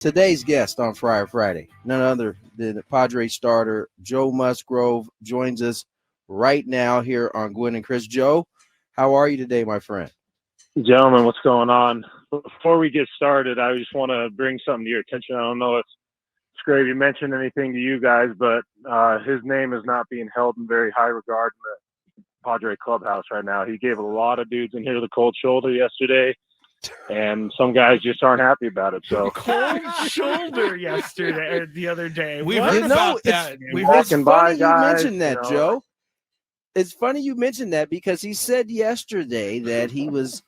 Today's guest on Friar Friday, none other than the Padres starter Joe Musgrove, joins us right now here on Gwen and Chris. Joe, how are you today, my friend? Gentlemen, what's going on? Before we get started, I just want to bring something to your attention. I don't know if Scravy mentioned anything to you guys, but his name is not being held in very high regard in the Padre clubhouse right now. He gave a lot of dudes in here the cold shoulder yesterday, and some guys just aren't happy about it. So cold shoulder yesterday or the other day. We heard about that. We walking by you guys, mentioned that, Joe. It's funny you mentioned that because he said yesterday that he was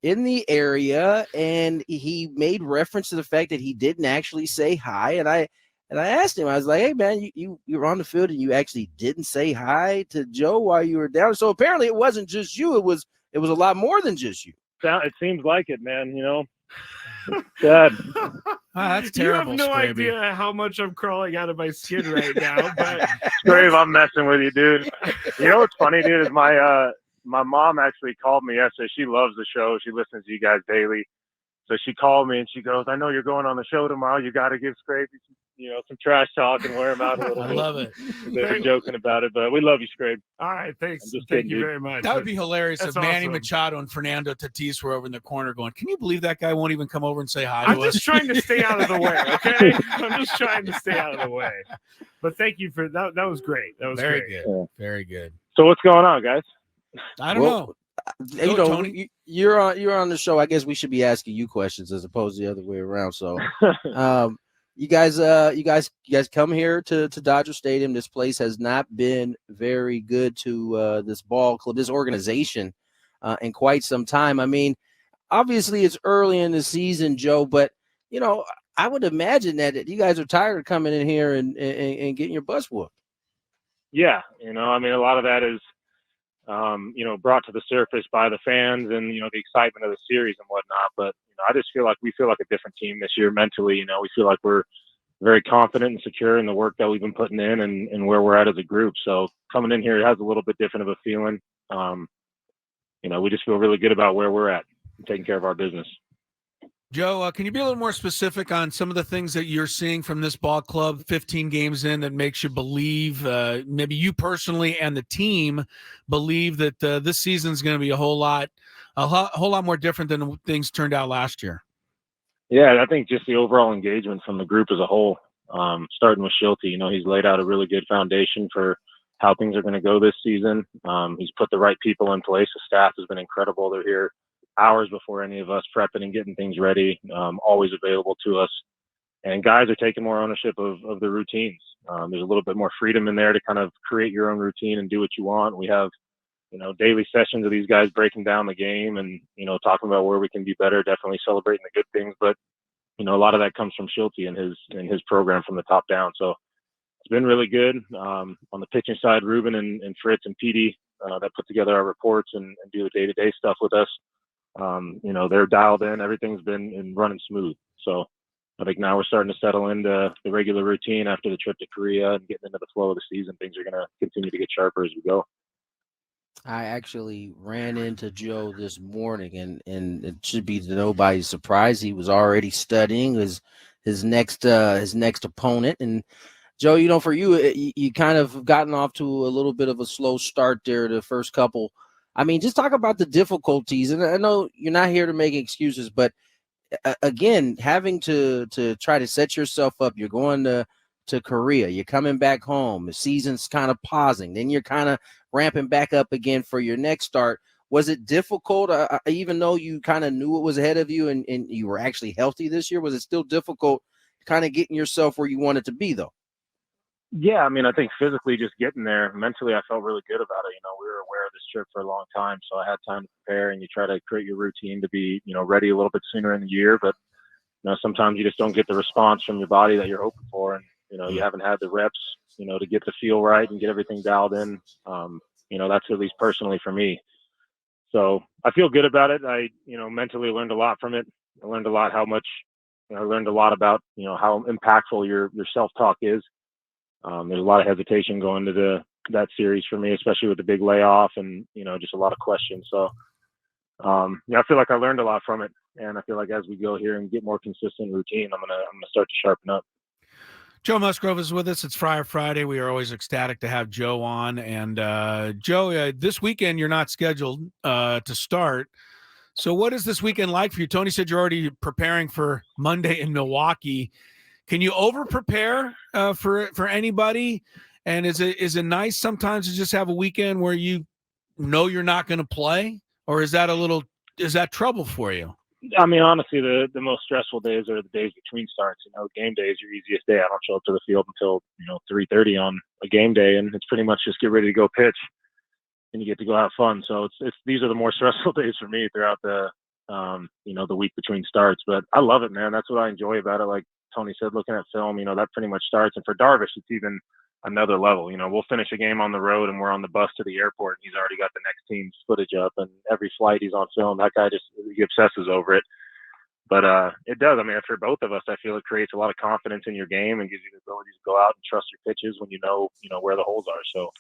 in the area and he made reference to the fact that he didn't actually say hi. And I asked him, I was like, hey man, you were on the field and you actually didn't say hi to Joe while you were down. So apparently it wasn't just you, it was a lot more than just you. It seems like it, man, Sad. That's terrible. You have no Scraby. idea how much I'm crawling out of my skin right now. But Scrape, I'm messing with you, dude. You know what's funny, dude, is my mom actually called me yesterday. She loves the show. She listens to you guys daily. So she called me and she goes, I know you're going on the show tomorrow. You got to give Scrape some trash talk and wear him out a little bit. I love it. They're joking about it, but we love you, Scrape. all right, thanks. I'm just Thank kidding, you dude. very much. That would be hilarious if That's Manny awesome. Machado and Fernando Tatis were over in the corner going, can you believe that guy won't even come over and say hi I'm to us? just trying to stay out of the way, okay? I'm just trying to stay out of the way. But thank you for that. That was great. That was Very great. good. Yeah. Very good. So what's going on, guys? I don't know. You Go, know, Tony. you're on the show. I guess we should be asking you questions as opposed to the other way around. So you guys come here to Dodger Stadium. This place has not been very good to this ball club, this organization, in quite some time. I mean, obviously it's early in the season, Joe, but I would imagine that you guys are tired of coming in here and getting your butts whooped. Yeah, a lot of that is, brought to the surface by the fans and, the excitement of the series and whatnot. But, I just feel like we feel like a different team this year mentally. We feel like we're very confident and secure in the work that we've been putting in and where we're at as a group. So coming in here, it has a little bit different of a feeling. We just feel really good about where we're at and taking care of our business. Joe, can you be a little more specific on some of the things that you're seeing from this ball club 15 games in that makes you believe, maybe you personally and the team believe that this season is going to be a whole lot more different than things turned out last year? Yeah, I think just the overall engagement from the group as a whole, starting with Schulte, he's laid out a really good foundation for how things are going to go this season. He's put the right people in place. The staff has been incredible. They're here hours before any of us prepping and getting things ready, always available to us. And guys are taking more ownership of the routines. There's a little bit more freedom in there to kind of create your own routine and do what you want. We have, daily sessions of these guys breaking down the game and, talking about where we can be better, definitely celebrating the good things. But, a lot of that comes from Schulte and his program from the top down. So it's been really good. On the pitching side, Ruben and Fritz and Petey that put together our reports and do the day-to-day stuff with us. They're dialed in. Everything's been running smooth. So I think now we're starting to settle into the regular routine after the trip to Korea and getting into the flow of the season. Things are going to continue to get sharper as we go. I actually ran into Joe this morning, and it should be to nobody's surprise. He was already studying his next opponent. And Joe, for you, you kind of gotten off to a little bit of a slow start there, the first couple. I mean, just talk about the difficulties. And I know you're not here to make excuses, but again, having to try to set yourself up. You're going to Korea. You're coming back home. The season's kind of pausing. Then you're kind of ramping back up again for your next start. Was it difficult, even though you kind of knew what was ahead of you and you were actually healthy this year? Was it still difficult kind of getting yourself where you wanted to be, though? Yeah, I think physically just getting there, mentally I felt really good about it. We were aware of this trip for a long time, so I had time to prepare, and you try to create your routine to be, ready a little bit sooner in the year. But, sometimes you just don't get the response from your body that you're hoping for. And, you haven't had the reps, to get the feel right and get everything dialed in. That's at least personally for me. So I feel good about it. I, mentally learned a lot from it. I learned a lot I learned a lot about, how impactful your self-talk is. There's a lot of hesitation going to that series for me, especially with the big layoff and, just a lot of questions. So, I feel like I learned a lot from it. And I feel like as we go here and get more consistent routine, I'm gonna start to sharpen up. Joe Musgrove is with us. It's Friar Friday. We are always ecstatic to have Joe on. And Joe, this weekend you're not scheduled to start. So what is this weekend like for you? Tony said you're already preparing for Monday in Milwaukee. Can you over prepare for anybody? And is it nice sometimes to just have a weekend where you know you're not going to play, or is that trouble for you? I mean, honestly, the most stressful days are the days between starts. Game day is your easiest day. I don't show up to the field until 3:30 on a game day, and it's pretty much just get ready to go pitch, and you get to go have fun. So it's these are the more stressful days for me throughout the the week between starts. But I love it, man. That's what I enjoy about it. Like Tony said, looking at film, that pretty much starts. And for Darvish, it's even another level. We'll finish a game on the road and we're on the bus to the airport and he's already got the next team's footage up, and every flight he's on film. That guy he obsesses over it. But it does. I mean, for both of us, I feel it creates a lot of confidence in your game and gives you the ability to go out and trust your pitches when you know where the holes are. So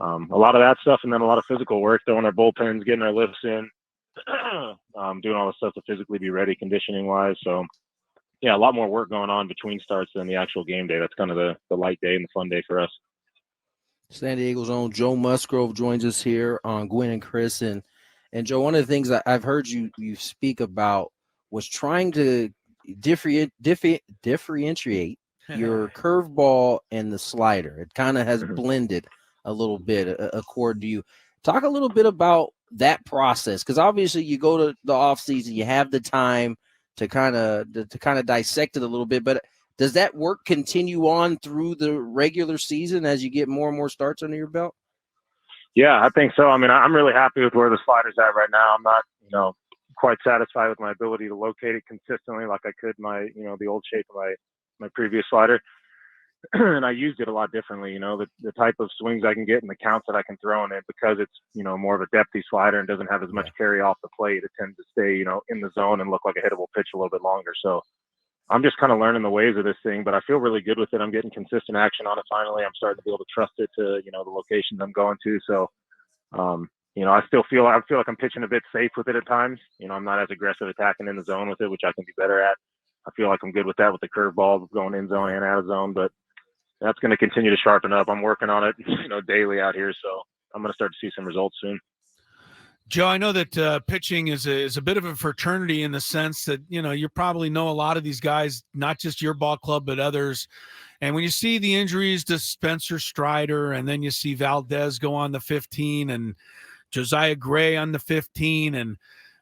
a lot of that stuff, and then a lot of physical work, throwing our bullpens, getting our lifts in, doing all the stuff to physically be ready conditioning wise. So yeah, a lot more work going on between starts than the actual game day. That's kind of the light day and the fun day for us. San Diego's own Joe Musgrove joins us here on Gwen and Chris. And Joe, one of the things I've heard you speak about was trying to differentiate your curveball and the slider. It kind of has blended a little bit according to you. Talk a little bit about that process, because obviously you go to the off season, you have the time to kind of dissect it a little bit, but does that work continue on through the regular season as you get more and more starts under your belt? Yeah, I think so. I mean, I'm really happy with where the slider's at right now. I'm not, quite satisfied with my ability to locate it consistently like I could the old shape of my previous slider. And I used it a lot differently, the type of swings I can get and the counts that I can throw in it, because it's, more of a depthy slider and doesn't have as much carry off the plate. It tends to stay, in the zone and look like a hittable pitch a little bit longer. So I'm just kind of learning the ways of this thing, but I feel really good with it. I'm getting consistent action on it. Finally, I'm starting to be able to trust it to, the locations I'm going to. So, I still feel like I'm pitching a bit safe with it at times. I'm not as aggressive attacking in the zone with it, which I can be better at. I feel like I'm good with that with the curveball going in zone and out of zone, but that's going to continue to sharpen up. I'm working on it, daily out here. So I'm going to start to see some results soon. Joe, I know that pitching is a bit of a fraternity in the sense that, you probably know a lot of these guys, not just your ball club, but others. And when you see the injuries to Spencer Strider, and then you see Valdez go on the 15 and Josiah Gray on the 15. And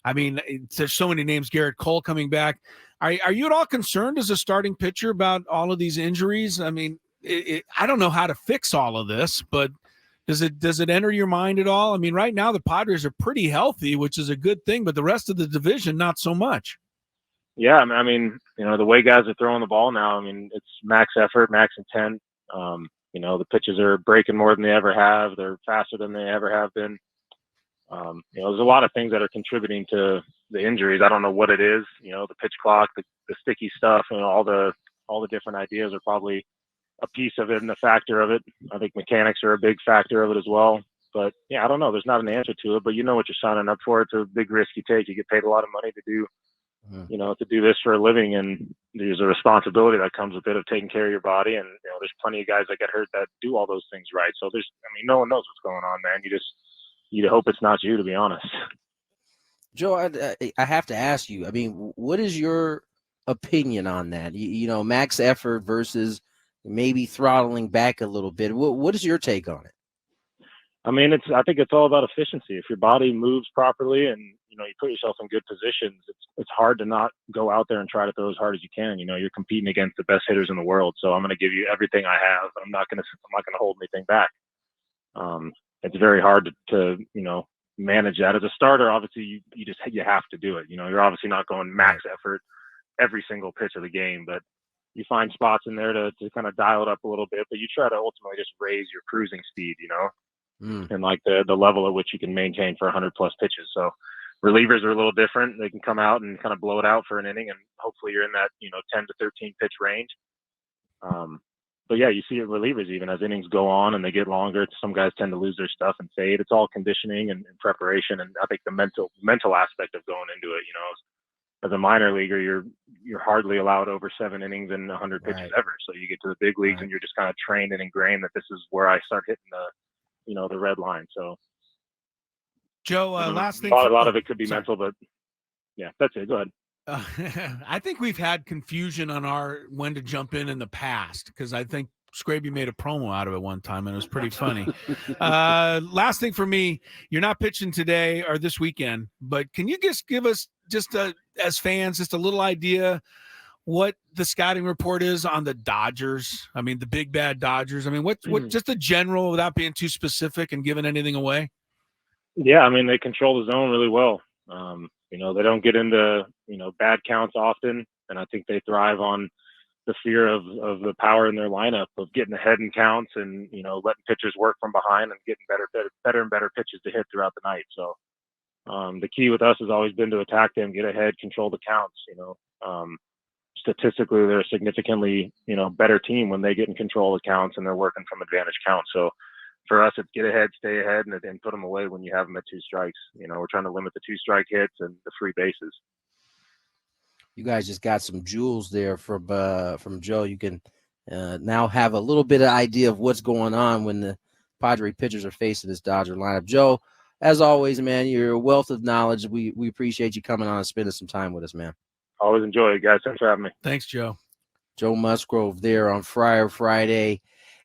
I mean, there's so many names, Garrett Cole coming back. Are you at all concerned as a starting pitcher about all of these injuries? I mean, I don't know how to fix all of this, but does it enter your mind at all? I mean, right now the Padres are pretty healthy, which is a good thing, but the rest of the division, not so much. Yeah, I mean, the way guys are throwing the ball now, I mean, it's max effort, max intent. The pitches are breaking more than they ever have. They're faster than they ever have been. There's a lot of things that are contributing to the injuries. I don't know what it is. The pitch clock, the sticky stuff, all the different ideas are probably a piece of it and a factor of it. I think mechanics are a big factor of it as well. But yeah, I don't know. There's not an answer to it, but you know what you're signing up for. It's a big risk you take. You get paid a lot of money to do, to do this for a living, and there's a responsibility that comes with it of taking care of your body. And there's plenty of guys that get hurt that do all those things right. So no one knows what's going on, man. You hope it's not you, to be honest. Joe, I have to ask you. I mean, what is your opinion on that? Max effort versus maybe throttling back a little bit. What is your take on it? I mean, I think it's all about efficiency. If your body moves properly and you put yourself in good positions, it's hard to not go out there and try to throw as hard as you can. You're competing against the best hitters in the world, so I'm going to give you everything I have. I'm not going to hold anything back. It's very hard to manage that as a starter. Obviously, you have to do it. You're obviously not going max effort every single pitch of the game, but you find spots in there to kind of dial it up a little bit, but you try to ultimately just raise your cruising speed, and like the level at which you can maintain for 100 plus pitches. So relievers are a little different. They can come out and kind of blow it out for an inning, and hopefully you're in that 10 to 13 pitch range. But yeah, you see it relievers even as innings go on and they get longer. Some guys tend to lose their stuff and fade. It's all conditioning and preparation, and I think the mental aspect of going into it. as a minor leaguer, you're hardly allowed over 7 innings and 100 pitches Right. ever. So you get to the big leagues Right. and you're just kind of trained and ingrained that this is where I start hitting the red line. So Joe, last thing. a lot of it could be sorry. mental, but yeah, that's it. Go ahead. I think we've had confusion on our when to jump in the past, because I think Scraby made a promo out of it one time and it was pretty funny. Last thing for me, you're not pitching today or this weekend, but can you just give us as fans just a little idea what the scouting report is on the Dodgers? I mean, the big bad Dodgers. I mean, what just the general, without being too specific and giving anything away? Yeah, I mean, they control the zone really well. They don't get into, bad counts often, and I think they thrive on the fear of the power in their lineup of getting ahead in counts and, letting pitchers work from behind and getting better and better pitches to hit throughout the night. So the key with us has always been to attack them, get ahead, control the counts. Statistically, they're a significantly, better team when they get in control of counts and they're working from advantage counts. So for us, it's get ahead, stay ahead, and then put them away when you have them at 2 strikes. We're trying to limit the 2-strike hits and the free bases. You guys just got some jewels there from Joe. You can now have a little bit of idea of what's going on when the Padre pitchers are facing this Dodger lineup. Joe, as always, man, you're a wealth of knowledge. We appreciate you coming on and spending some time with us, man. Always enjoy it, guys. Thanks for having me. Thanks, Joe. Joe Musgrove there on Friar Friday,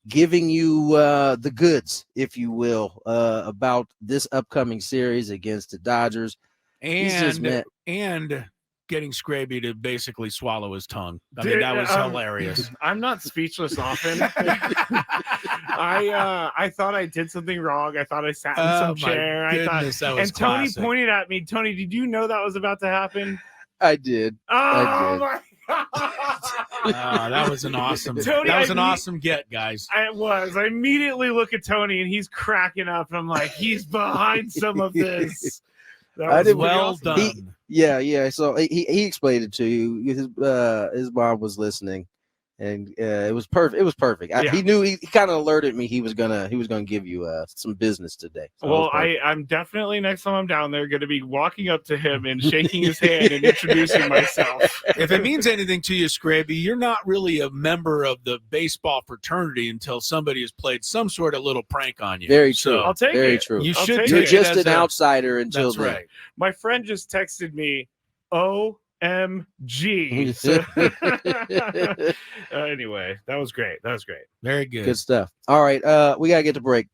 giving you the goods, if you will, about this upcoming series against the Dodgers. And getting Scraby to basically swallow his tongue. I mean, that was hilarious. I'm not speechless often. I thought I did something wrong. I thought I sat in some chair. Goodness, that was and Tony classic. pointed at me. Tony, did you know that was about to happen? I did. Oh my God. That was an awesome. Tony, that was an awesome get, guys. I immediately look at Tony and he's cracking up. I'm like, he's behind some of this. I did well done. Yeah. So he explained it to you. His mom was listening, and it was perfect. It was perfect. He knew. He kind of alerted me. He was gonna give you some business today. So well, I'm definitely next time I'm down there going to be walking up to him and shaking his hand and introducing myself. If it means anything to you, Scraby, you're not really a member of the baseball fraternity until somebody has played some sort of little prank on you. Very true. I'll take Very it. true. You should. You're just an outsider until that's then. right. My friend just texted me, OMG. So, anyway, that was great. Very good. Good stuff. All right. We got to get to break.